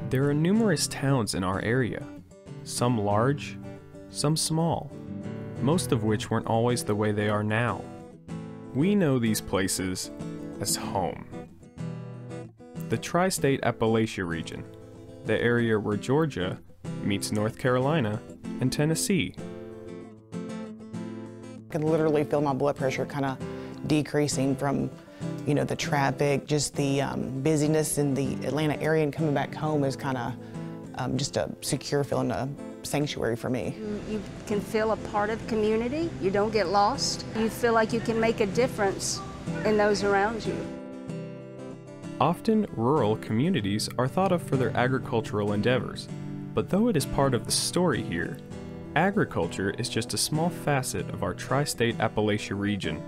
There are numerous towns in our area, some large, some small, most of which weren't always the way they are now. We know these places as home. The tri-state Appalachia region, the area where Georgia meets North Carolina and Tennessee. I can literally feel my blood pressure kind of decreasing from, the traffic, just the busyness in the Atlanta area, and coming back home is kind of just a secure feeling, a sanctuary for me. You can feel a part of community. You don't get lost. You feel like you can make a difference in those around you. Often, rural communities are thought of for their agricultural endeavors, but though it is part of the story here, agriculture is just a small facet of our tri-state Appalachia region.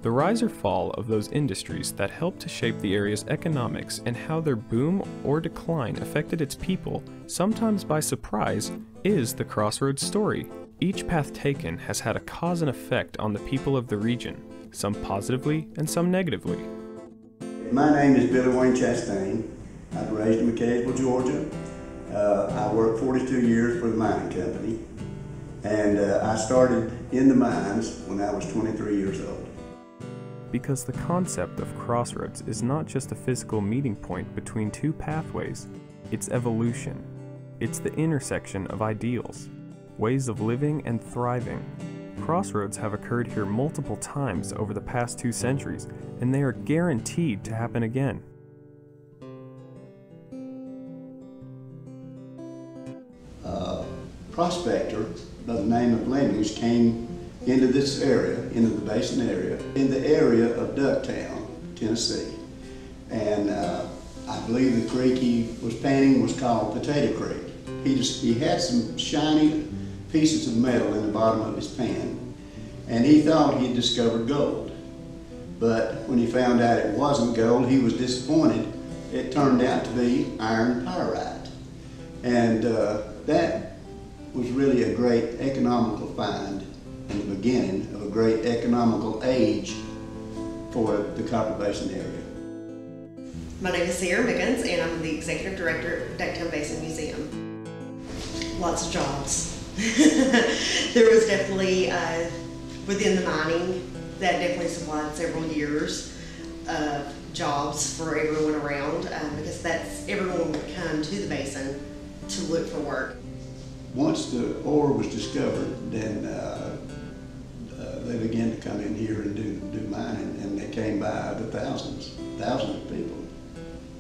The rise or fall of those industries that helped to shape the area's economics and how their boom or decline affected its people, sometimes by surprise, is the Crossroads story. Each path taken has had a cause and effect on the people of the region, some positively and some negatively. My name is Billy Wayne Chastain. I was raised in McCaysville, Georgia. I worked 42 years for the mining company, and I started in the mines when I was 23 years old. Because the concept of crossroads is not just a physical meeting point between two pathways, it's evolution. It's the intersection of ideals, ways of living and thriving. Crossroads have occurred here multiple times over the past 2 centuries, and they are guaranteed to happen again. Prospector by the name of Lemmings came into this area, into the basin area, in the area of Ducktown, Tennessee. And I believe the creek he was panning was called Potato Creek. He had some shiny pieces of metal in the bottom of his pan, and he thought he had discovered gold. But when he found out it wasn't gold, he was disappointed. It turned out to be iron pyrite. And that was really a great economical find and the beginning of a great economical age for the Copper Basin area. My name is Sarah Miggins, and I'm the Executive Director of Ducktown Basin Museum. Lots of jobs. There was definitely, within the mining, that definitely supplied several years of jobs for everyone around, because everyone would come to the basin to look for work. Once the ore was discovered, then they began to come in here and do mining, and they came by the thousands of people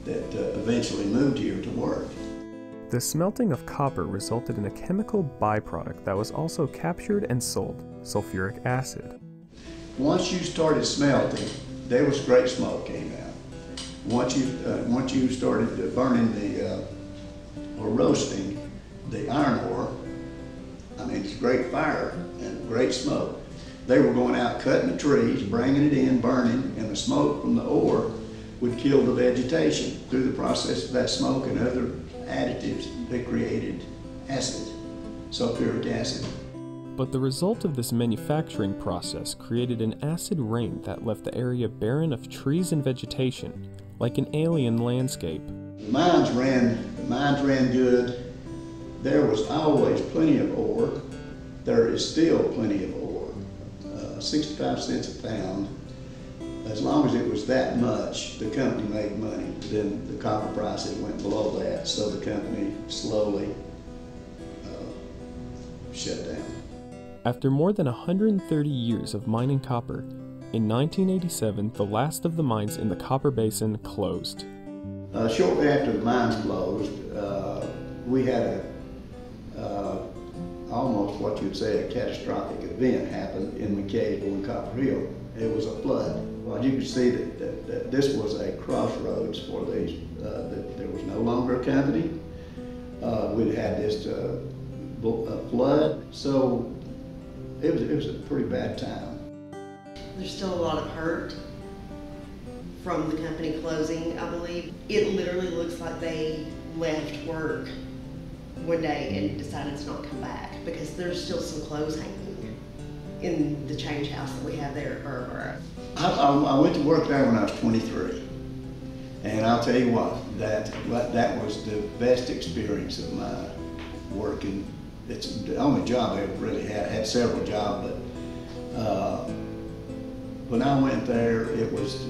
that eventually moved here to work. The smelting of copper resulted in a chemical byproduct that was also captured and sold, sulfuric acid. Once you started smelting, there was great smoke came out. Once you started burning or roasting the iron ore, it's great fire and great smoke. They were going out cutting the trees, bringing it in, burning, and the smoke from the ore would kill the vegetation. Through the process of that smoke and other additives, they created acid, sulfuric acid. But the result of this manufacturing process created an acid rain that left the area barren of trees and vegetation, like an alien landscape. The mines ran good. There was always plenty of ore. There is still plenty of ore. 65 cents a pound. As long as it was that much, the company made money. Then the copper price, it went below that, so the company slowly shut down. After more than 130 years of mining copper, in 1987, the last of the mines in the Copper Basin closed. Shortly after the mines closed, we had almost what you'd say a catastrophic event happened in McCaysville and Copper Hill. It was a flood. Well, you could see that this was a crossroads for these. That there was no longer a company. We'd had this flood, so it was a pretty bad time. There's still a lot of hurt from the company closing, I believe. It literally looks like they left work one day and decided to not come back because there's still some clothes hanging in the change house that we have there. I went to work there when I was 23, and I'll tell you what, that was the best experience of my working. It's the only job I ever really had. I had several jobs, but when I went there, it was,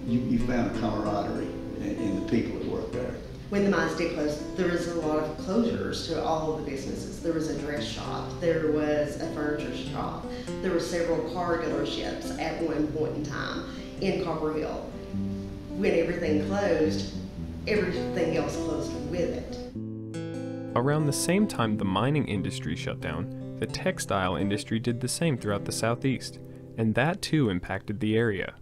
you found a camaraderie in the people that worked there. When the mines did close, there was a lot of closures to all of the businesses. There was a dress shop, there was a furniture shop, there were several car dealerships at one point in time in Copper Hill. When everything closed, everything else closed with it. Around the same time the mining industry shut down, the textile industry did the same throughout the Southeast, and that too impacted the area.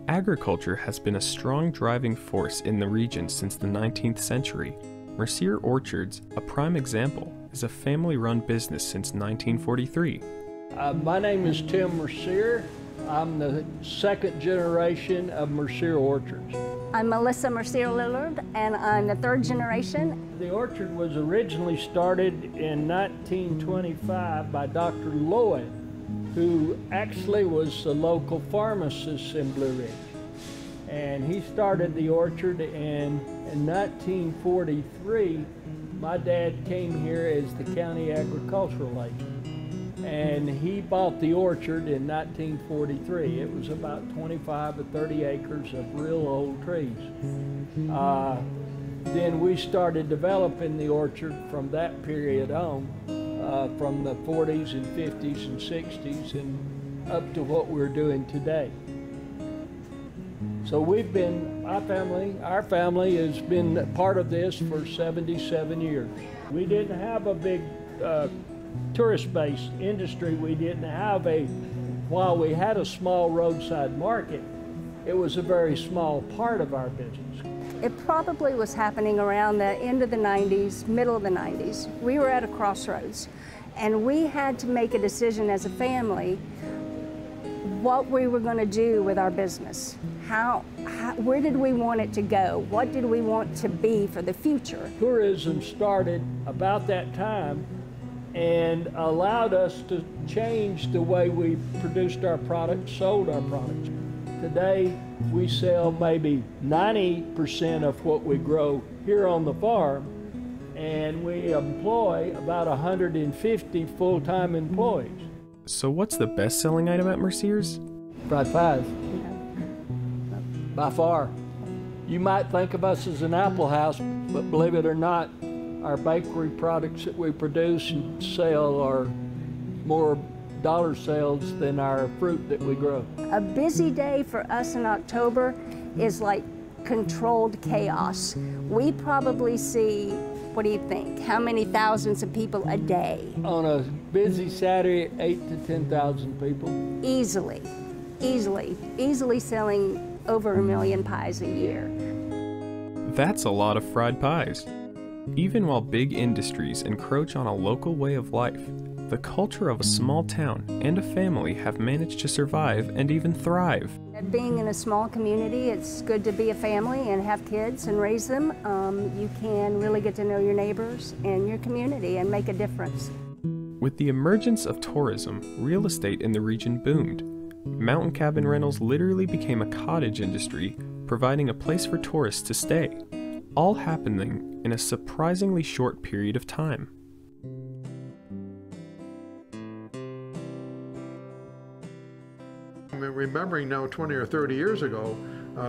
Agriculture has been a strong driving force in the region since the 19th century. Mercier Orchards, a prime example, is a family-run business since 1943. My name is Tim Mercier. I'm the second generation of Mercier Orchards. I'm Melissa Mercier Lillard, and I'm the third generation. The orchard was originally started in 1925 by Dr. Lloyd, who actually was the local pharmacist in Blue Ridge. And he started the orchard, and in 1943, my dad came here as the county agricultural agent. And he bought the orchard in 1943. It was about 25 or 30 acres of real old trees. Then we started developing the orchard from that period on, from the 40s and 50s and 60s and up to what we're doing today. So we've been, our family has been part of this for 77 years. We didn't have a big tourist-based industry. We didn't have while we had a small roadside market, it was a very small part of our business. It probably was happening around the end of the 90s, middle of the 90s. We were at a crossroads, and we had to make a decision as a family what we were going to do with our business. Where did we want it to go? What did we want to be for the future? Tourism started about that time and allowed us to change the way we produced our products, sold our products. Today, we sell maybe 90% of what we grow here on the farm, and we employ about 150 full-time employees. So what's the best-selling item at Mercier's? Fried pies. By far. You might think of us as an apple house, but believe it or not, our bakery products that we produce and sell are more dollar sales than our fruit that we grow. A busy day for us in October is like controlled chaos. We probably see, what do you think, how many thousands of people a day? On a busy Saturday, 8,000 to 10,000 people. Easily selling over 1 million pies a year. That's a lot of fried pies. Even while big industries encroach on a local way of life, the culture of a small town and a family have managed to survive and even thrive. Being in a small community, it's good to be a family and have kids and raise them. You can really get to know your neighbors and your community and make a difference. With the emergence of tourism, real estate in the region boomed. Mountain cabin rentals literally became a cottage industry, providing a place for tourists to stay, all happening in a surprisingly short period of time. Remembering now 20 or 30 years ago,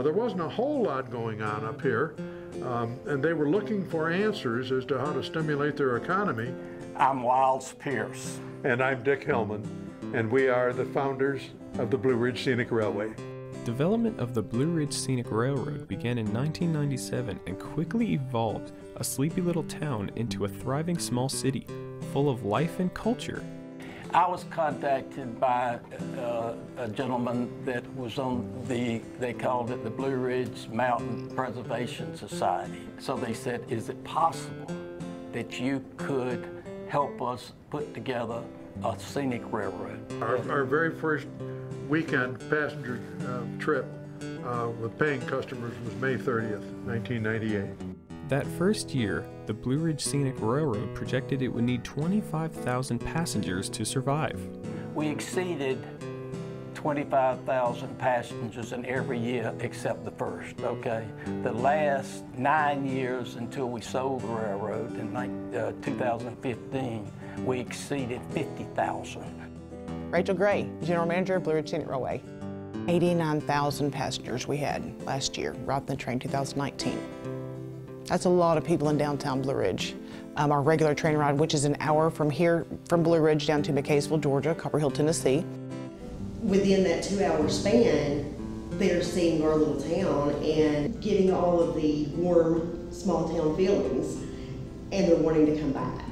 there wasn't a whole lot going on up here, and they were looking for answers as to how to stimulate their economy. I'm Wiles Pierce. And I'm Dick Hillman, and we are the founders of the Blue Ridge Scenic Railway. Development of the Blue Ridge Scenic Railroad began in 1997 and quickly evolved a sleepy little town into a thriving small city, full of life and culture. I was contacted by a gentleman that was on they called it the Blue Ridge Mountain Preservation Society. So they said, is it possible that you could help us put together a scenic railroad? Our very first weekend passenger trip with paying customers was May 30th, 1998. That first year, the Blue Ridge Scenic Railroad projected it would need 25,000 passengers to survive. We exceeded 25,000 passengers in every year except the first, okay? The last 9 years until we sold the railroad in 2015, we exceeded 50,000. Rachel Gray, General Manager of Blue Ridge Scenic Railway. 89,000 passengers we had last year, riding the train 2019. That's a lot of people in downtown Blue Ridge. Our regular train ride, which is an hour from here, from Blue Ridge down to McCaysville, Georgia, Copper Hill, Tennessee. Within that 2-hour span, they're seeing our little town and getting all of the warm, small town feelings, and they're wanting to come back.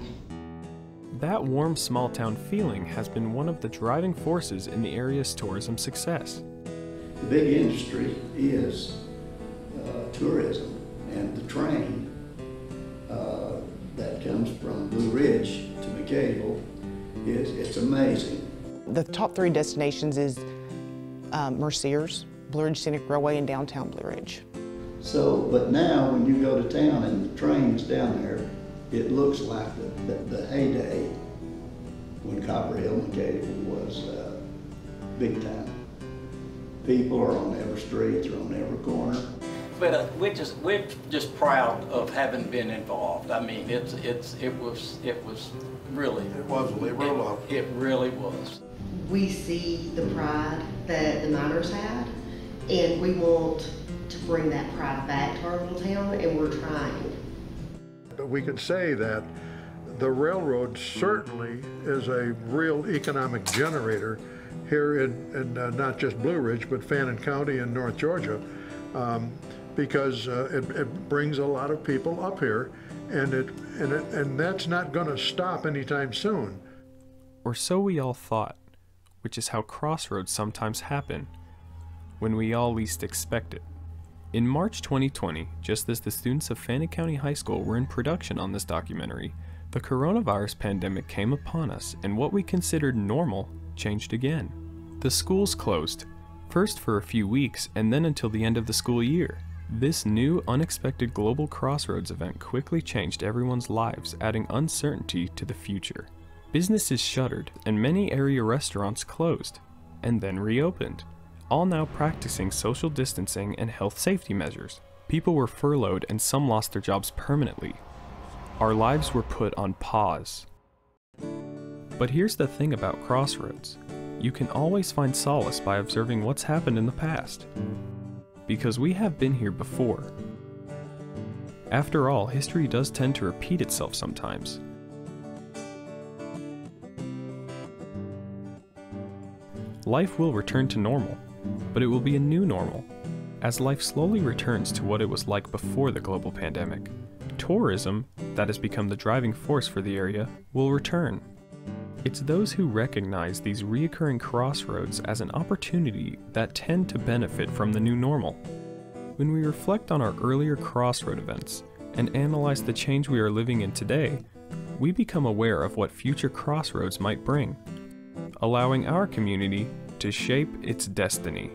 That warm small town feeling has been one of the driving forces in the area's tourism success. The big industry is tourism, and the train that comes from Blue Ridge to McCaysville it's amazing. The top 3 destinations is MERCIERS, Blue Ridge Scenic Railway, and downtown Blue Ridge. So, but now when you go to town and the train's down there, it looks like the heyday when Copper Hill, McCaysville was big time. People are on every street, they're on every corner. But we're just proud of having been involved. I mean, it was really. It was a labor of love. It really was. We see the pride that the miners had, and we want to bring that pride back to our little town, and we're trying. We can say that the railroad certainly is a real economic generator here in not just Blue Ridge, but Fannin County in North Georgia, because it brings a lot of people up here, and that's not going to stop anytime soon. Or so we all thought, which is how crossroads sometimes happen, when we all least expect it. In March 2020, just as the students of Fannin County High School were in production on this documentary, the coronavirus pandemic came upon us, and what we considered normal changed again. The schools closed, first for a few weeks and then until the end of the school year. This new, unexpected global crossroads event quickly changed everyone's lives, adding uncertainty to the future. Businesses shuttered, and many area restaurants closed, and then reopened, all now practicing social distancing and health safety measures. People were furloughed and some lost their jobs permanently. Our lives were put on pause. But here's the thing about crossroads. You can always find solace by observing what's happened in the past. Because we have been here before. After all, history does tend to repeat itself sometimes. Life will return to normal, but it will be a new normal, as life slowly returns to what it was like before the global pandemic. Tourism, that has become the driving force for the area, will return. It's those who recognize these reoccurring crossroads as an opportunity that tend to benefit from the new normal. When we reflect on our earlier crossroad events and analyze the change we are living in today, we become aware of what future crossroads might bring, allowing our community to shape its destiny.